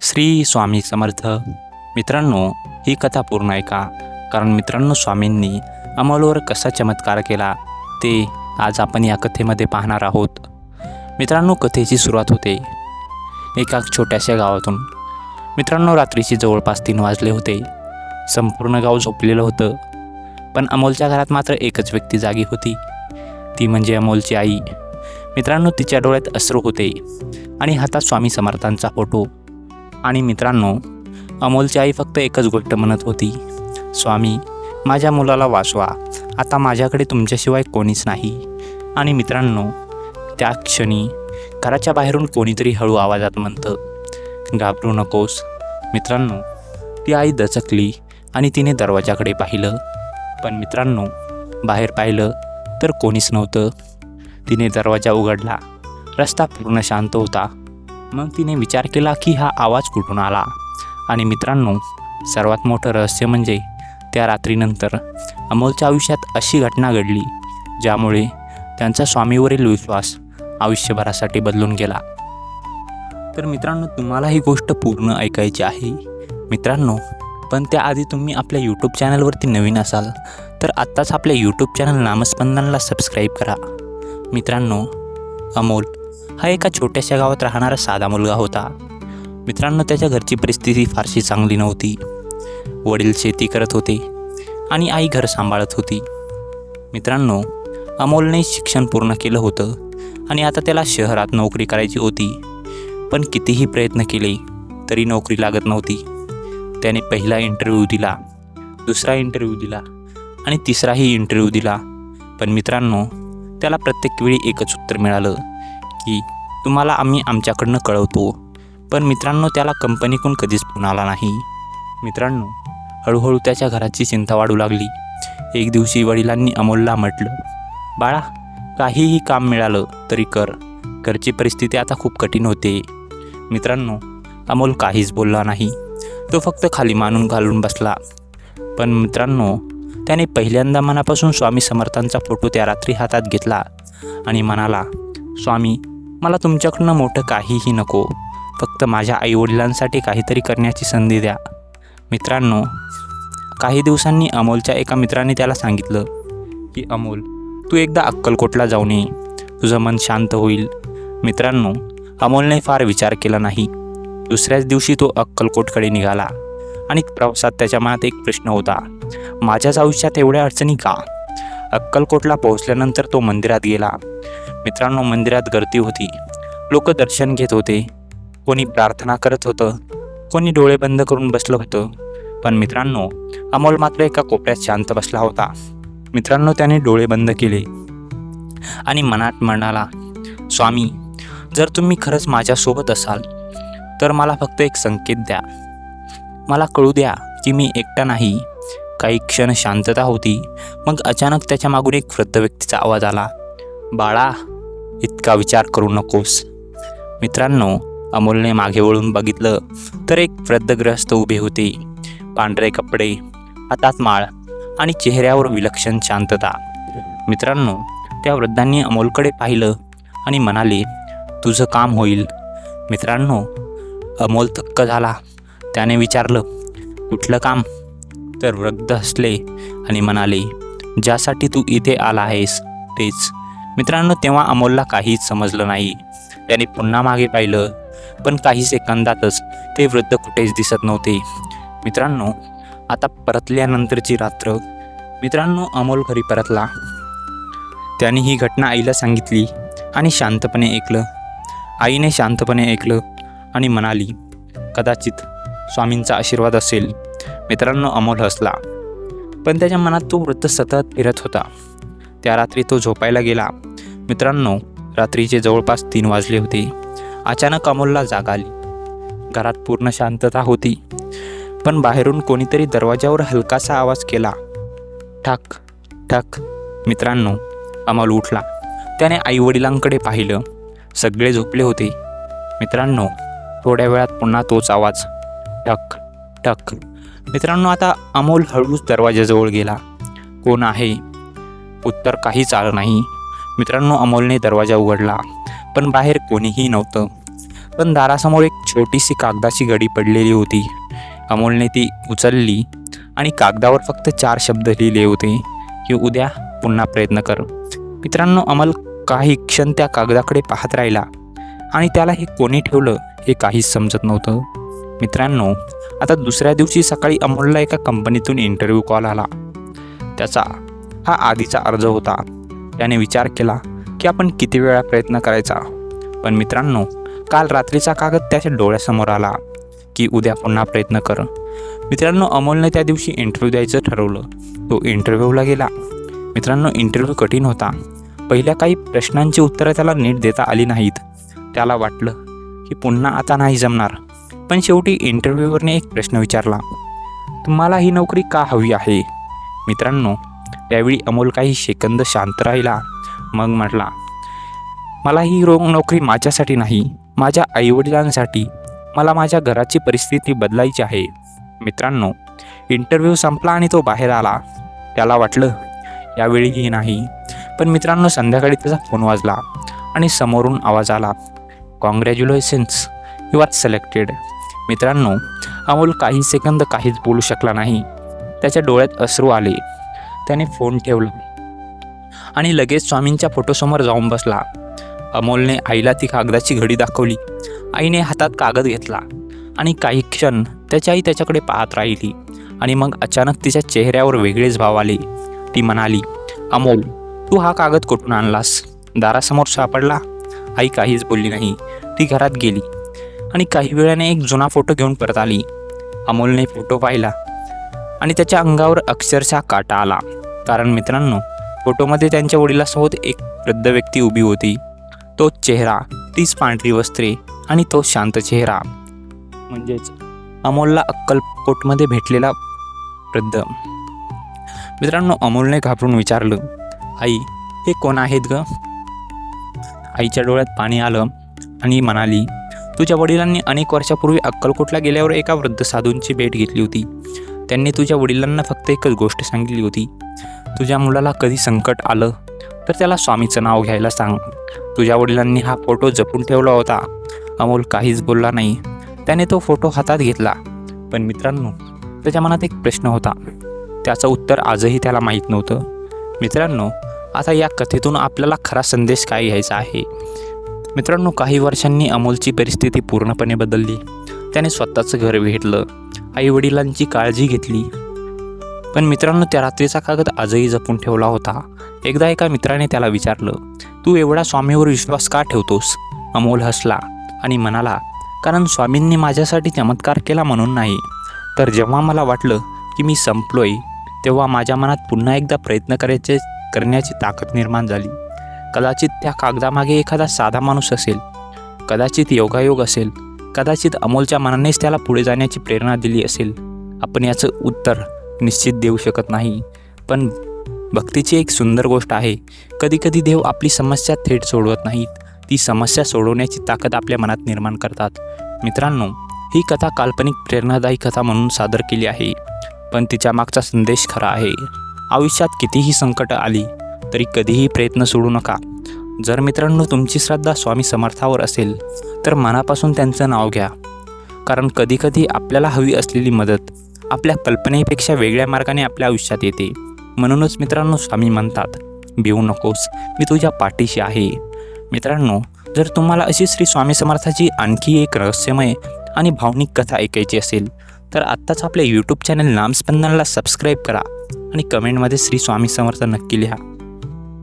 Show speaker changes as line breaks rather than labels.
श्री स्वामी समर्थ. मित्रांनो, ही कथा पूर्ण ऐका, कारण मित्रांनो स्वामींनी अमोलवर कसा चमत्कार केला ते आज आपण या कथेमध्ये पाहणार आहोत. मित्रांनो, कथेची सुरुवात होते एका छोट्याशा गावातून. मित्रांनो, रात्रीचे जवळपास 3 वाजले होते. संपूर्ण गाव झोपलेलं होतं, पण अमोलच्या घरात मात्र एकच व्यक्ती जागी होती, ती म्हणजे अमोलची आई. मित्रांनो, तिच्या डोळ्यात अश्रू होते आणि हातात स्वामी समर्थांचा फोटो. आणि मित्रांनो, अमोलची आई फक्त एकच गोष्ट म्हणत होती, स्वामी, माझ्या मुलाला वाचवा, आता माझ्याकडे तुमच्याशिवाय कोणीच नाही. आणि मित्रांनो, त्या क्षणी घराच्या बाहेरून कोणीतरी हळू आवाजात म्हणतं, घाबरू नकोस. मित्रांनो, ती आई दचकली आणि तिने दरवाजाकडे पाहिलं, पण मित्रांनो, बाहेर पाहिलं तर कोणीच नव्हतं. तिने दरवाजा उघडला. रस्ता पूर्ण शांत होता. मग तिने विचार केला की हा आवाज कुठून आला. आणि मित्रांनो, सर्वात मोठं रहस्य म्हणजे त्या रात्रीनंतर अमोलच्या आयुष्यात अशी घटना घडली ज्यामुळे त्यांचा स्वामीवरील विश्वास आयुष्यभरासाठी बदलून गेला. तर मित्रांनो, तुम्हाला ही गोष्ट पूर्ण ऐकायची आहे मित्रांनो, पण त्याआधी तुम्ही आपल्या यूट्यूब चॅनलवरती नवीन असाल तर आत्ताच आपल्या यूट्यूब चॅनल नामस्पंदनला सबस्क्राईब करा. मित्रांनो, अमोल हा एका छोट्याशा गावात राहणारा साधा मुलगा होता. मित्रांनो, त्याच्या घरची परिस्थिती फारशी चांगली नव्हती. वडील शेती करत होते आणि आई घर सांभाळत होती. मित्रांनो, अमोलने शिक्षण पूर्ण केलं होतं आणि आता त्याला शहरात नोकरी करायची होती, पण कितीही प्रयत्न केले तरी नोकरी लागत नव्हती. त्याने पहिला इंटरव्ह्यू दिला, दुसरा इंटरव्ह्यू दिला आणि तिसराही इंटरव्ह्यू दिला, पण मित्रांनो, त्याला प्रत्येक वेळी एकच उत्तर मिळालं की तुम्हाला आम्ही आमच्याकडनं कळवतो. पण मित्रांनो, त्याला कंपनीकडून कधीच फोन आला नाही. मित्रांनो, हळूहळू त्याच्या घराची चिंता वाढू लागली. एक दिवशी वडिलांनी अमोलला म्हटलं, बाळा, काहीही काम मिळालं तरी कर, घरची परिस्थिती आता खूप कठीण होते. मित्रांनो, अमोल काहीच बोलला नाही. तो फक्त खाली मानून घालून बसला. पण मित्रांनो, त्याने पहिल्यांदा मनापासून स्वामी समर्थांचा फोटो त्या रात्री हातात घेतला आणि म्हणाला, स्वामी, मला तुमच्याकडनं मोठं काहीही नको, फक्त माझ्या आईवडिलांसाठी काहीतरी करण्याची संधी द्या. मित्रांनो, काही दिवसांनी अमोलच्या एका मित्राने त्याला सांगितलं की अमोल, तू एकदा अक्कलकोटला जाऊन ये, तुझं मन शांत होईल. मित्रांनो, अमोलने फार विचार केला नाही. दुसऱ्याच दिवशी तो अक्कलकोटकडे निघाला आणि प्रवासात त्याच्या मनात एक प्रश्न होता, माझ्याच आयुष्यात एवढ्या अडचणी का? अक्कलकोटला पोहोचल्यानंतर तो मंदिरात गेला. मित्रांनो, मंदिरात गर्दी होती. लोक दर्शन घेत होते, कोणी प्रार्थना करत होतं, कोणी डोळे बंद करून बसलं होतं. पण मित्रांनो, अमोल मात्र एका कोपऱ्यात शांत बसला होता. मित्रांनो, त्याने डोळे बंद केले आणि मनात म्हणाला, स्वामी, जर तुम्ही खरंच माझ्यासोबत असाल तर मला फक्त एक संकेत द्या, मला कळू द्या की मी एकटा नाही. काही क्षण शांतता होती. मग अचानक त्याच्या मागून एक वृद्ध व्यक्तीचा आवाज आला, बाळा, इतका विचार करू नकोस. मित्रांनो, अमोलने मागे वळून बघितलं तर एक वृद्ध गृहस्थ उभे होते. पांढरे कपडे, हातात माळ आणि चेहऱ्यावर विलक्षण शांतता. मित्रांनो, त्या वृद्धांनी अमोलकडे पाहिलं आणि म्हणाले, तुझं काम होईल. मित्रांनो, अमोल थक्क झाला. त्याने विचारलं, कुठलं काम? तर वृद्ध हसले आणि म्हणाले, ज्यासाठी तू इथे आला आहेस तेच. मित्रांनो, तेव्हा अमोलला काहीच समजलं नाही. त्याने पुन्हा मागे पाहिलं, पण काही सेकंदातच ते वृद्ध कुठेच दिसत नव्हते. मित्रांनो, आता परतल्यानंतरची रात्र. मित्रांनो, अमोल घरी परतला. त्याने ही घटना आईला सांगितली आणि शांतपणे ऐकलं. आईने शांतपणे ऐकलं आणि म्हणाली, कदाचित स्वामींचा आशीर्वाद असेल. मित्रांनो, अमोल हसला, पण त्याच्या मनात तो वृद्ध सतत फिरत होता. त्या रात्री तो झोपायला गेला. मित्रांनो, रात्रीचे जवळपास 3 वाजले होते. अचानक अमोलला जाग आली. घरात पूर्ण शांतता होती, पण बाहेरून कोणीतरी दरवाजावर हलकासा आवाज केला, ठक ठक. मित्रांनो, अमोल उठला. त्याने आईवडिलांकडे पाहिलं. सगळे झोपले होते. मित्रांनो, थोड्या वेळात पुन्हा तोच आवाज, ठक ठक. मित्रांनो, आता अमोल हळूच दरवाजाजवळ गेला. कोण आहे? उत्तर काहीच आलं नाही. मित्रांनो, अमोलने दरवाजा उघडला, पण बाहेर कोणीही नव्हतं. पण दारासमोर एक छोटीशी कागदाची घडी पडलेली होती. अमोलने ती उचलली आणि कागदावर फक्त 4 शब्द लिहिले होते की उद्या पुन्हा प्रयत्न कर. मित्रांनो, अमोल काही क्षण त्या कागदाकडे पाहत राहिला आणि त्याला हे कोणी ठेवलं हे काहीच समजत नव्हतं. मित्रांनो, आता दुसऱ्या दिवशी सकाळी अमोलला एका कंपनीतून इंटरव्ह्यू कॉल आला. त्याचा हा आधीचा अर्ज होता. त्याने विचार केला की आपण किती वेळा प्रयत्न करायचा. पण मित्रांनो, काल रात्रीचा कागद त्याच्या डोळ्यासमोर आला की उद्या पुन्हा प्रयत्न कर. मित्रांनो, अमोलने त्या दिवशी इंटरव्ह्यू द्यायचं ठरवलं. तो इंटरव्ह्यूला गेला. मित्रांनो, इंटरव्ह्यू कठीण होता. पहिल्या काही प्रश्नांची उत्तरं त्याला नीट देता आली नाहीत. त्याला वाटलं की पुन्हा आता नाही जमणार. पण शेवटी इंटरव्ह्यूवरने एक प्रश्न विचारला, तुम्हाला ही नोकरी का हवी आहे? मित्रांनो, त्यावेळी अमोल काही सेकंद शांत राहिला. मग म्हटला, मला ही नोकरी माझ्यासाठी नाही, माझ्या आईवडिलांसाठी. मला माझ्या घराची परिस्थिती बदलायची आहे. मित्रांनो, इंटरव्ह्यू संपला आणि तो बाहेर आला. त्याला वाटलं यावेळीही नाही. पण मित्रांनो, संध्याकाळी त्याचा फोन वाजला आणि समोरून आवाज आला, कॉंग्रॅच्युलेशन्स, यू आर सिलेक्टेड. मित्रांनो, अमोल काही सेकंद काहीच बोलू शकला नाही. त्याच्या डोळ्यात अश्रू आले. त्याने फोन ठेवला आणि लगेच स्वामींच्या फोटोसमोर जाऊन बसला. अमोलने आईला ती कागदाची घडी दाखवली. आईने हातात कागद घेतला आणि काही क्षण त्याची आई त्याच्याकडे पाहत राहिली आणि मग अचानक तिच्या चेहऱ्यावर वेगळेच भाव आले. ती म्हणाली, अमोल, तू हा कागद कुठून आणलास? दारासमोर सापडला? आई काहीच बोलली नाही. ती घरात गेली आणि काही वेळाने एक जुना फोटो घेऊन परत आली. अमोलने फोटो पाहिला आणि त्याच्या अंगावर अक्षरशः काटा आला. कारण मित्रांनो, फोटोमध्ये त्यांच्या वडिलांसोबत एक वृद्ध व्यक्ती उभी होती. तोच चेहरा, तीच पांढरी वस्त्रे आणि तो शांत चेहरा, म्हणजेच अमोलला अक्कलकोटमध्ये भेटलेला वृद्ध. मित्रांनो, अमोलने घाबरून विचारलं, आई, हे कोण आहेत ग? आईच्या डोळ्यात पाणी आलं आणि म्हणाली, तुझ्या वडिलांनी अनेक वर्षापूर्वी अक्कलकोटला गेल्यावर एका वृद्ध साधूंची भेट घेतली होती. त्यांनी तुझ्या वडिलांना फक्त एकच गोष्ट सांगितली होती, तुझ्या मुलाला कधी संकट आलं तर त्याला स्वामीचं नाव घ्यायला सांग. तुझ्या वडिलांनी हा फोटो जपून ठेवला होता. अमोल काहीच बोलला नाही. त्याने तो फोटो हातात घेतला. पण मित्रांनो, त्याच्या मनात एक प्रश्न होता. त्याचं उत्तर आजही त्याला माहीत नव्हतं. मित्रांनो, आता या कथेतून आपल्याला खरा संदेश काय घ्यायचा आहे? मित्रांनो, काही वर्षांनी अमोलची परिस्थिती पूर्णपणे बदलली. त्याने स्वतःचं घर घेतलं, आईवडिलांची काळजी घेतली. पण मित्रांनो, त्या रात्रीचा कागद आजही जपून ठेवला होता. एकदा एका मित्राने त्याला विचारलं, तू एवढा स्वामीवर विश्वास का ठेवतोस? अमोल हसला आणि म्हणाला, कारण स्वामींनी माझ्यासाठी चमत्कार केला म्हणून नाही, तर जेव्हा मला वाटलं की मी संपलोय, तेव्हा माझ्या मनात पुन्हा एकदा प्रयत्न करण्याची ताकद निर्माण झाली. कदाचित त्या कागदामागे एखादा साधा माणूस असेल, कदाचित योगायोग असेल, कदाचित अमोलच्या मनानेच त्याला पुढे जाण्याची प्रेरणा दिली असेल. आपण याचं उत्तर निश्चित देऊ शकत नाही. पण भक्तीची एक सुंदर गोष्ट आहे, कधीकधी देव आपली समस्या थेट सोडवत नाहीत, ती समस्या सोडवण्याची ताकद आपल्या मनात निर्माण करतात. मित्रांनो, ही कथा काल्पनिक प्रेरणादायी कथा म्हणून सादर केली आहे, पण तिच्या मागचा संदेश खरा आहे. आयुष्यात कितीही संकट आली तरी कधीही प्रयत्न सोडू नका. जर मित्रांनो तुमची श्रद्धा स्वामी समर्थावर असेल तर मनापासून त्यांचं नाव घ्या. कारण कधीकधी आपल्याला हवी असलेली मदत आपल्या कल्पनेपेक्षा वेगळ्या मार्गाने आपल्या आयुष्यात येते. म्हणूनच मित्रांनो, स्वामी म्हणतात, भिवू नकोस, मी तुझ्या पाठीशी आहे. मित्रांनो, जर तुम्हाला अशी श्री स्वामी समर्थाची आणखी एक रहस्यमय आणि भावनिक कथा ऐकायची असेल तर आत्ताच आपल्या यूट्यूब चॅनल नामस्पंदनला सबस्क्राईब करा आणि कमेंटमध्ये श्री स्वामी समर्थ नक्की लिहा.